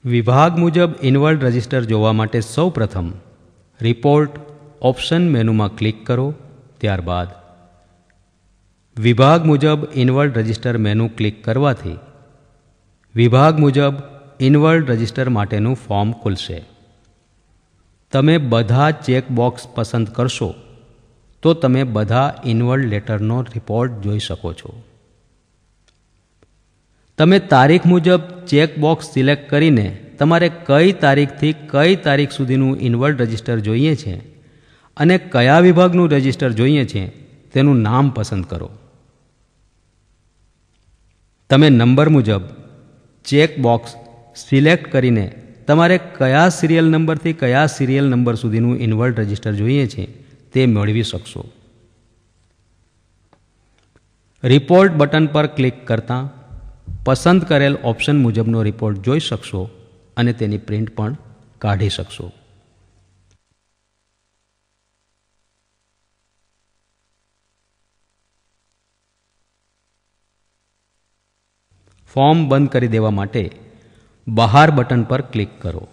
વિભાગ મુજબ involved register જોવા માટે સૌપ્રથમ રિપોર્ટ ઓપ્શન મેનુમાં ક્લિક કરો. ત્યારબાદ વિભાગ મુજબ ઇન્વોલ્વડ રજિસ્ટર મેનુ ક્લિક કરવાથી વિભાગ મુજબ ઇન્વોલ્વડ રજિસ્ટર માટેનું ફોર્મ ખુલશે. તમે બધા ચેકબોક્સ પસંદ કરશો તો તમે બધા ઇન્વોલ્વડ લેટરનો રિપોર્ટ જોઈ શકો છો. તમે તારીખ મુજબ ચેકબોક્સ સિલેક્ટ કરીને તમારે કઈ તારીખથી કઈ તારીખ સુધીનું ઇન્વોલ્વડ રજિસ્ટર જોઈએ છે અને કયા વિભાગનું રજિસ્ટર જોઈએ છે તેનું નામ પસંદ કરો. તમે નંબર મુજબ ચેકબોક્સ સિલેક્ટ કરીને તમારે કયા સિરિયલ નંબરથી કયા સિરિયલ નંબર સુધીનું ઇન્વોલ્વડ રજિસ્ટર જોઈએ છે તે મેળવી શકશો. રિપોર્ટ બટન પર ક્લિક કરતાં પસંદ કરેલ ઓપ્શન મુજબનો રિપોર્ટ જોઈ શકશો અને તેની પ્રિન્ટ પણ કાઢી શકશો. ફોર્મ બંધ કરી દેવા માટે બહાર બટન પર ક્લિક કરો.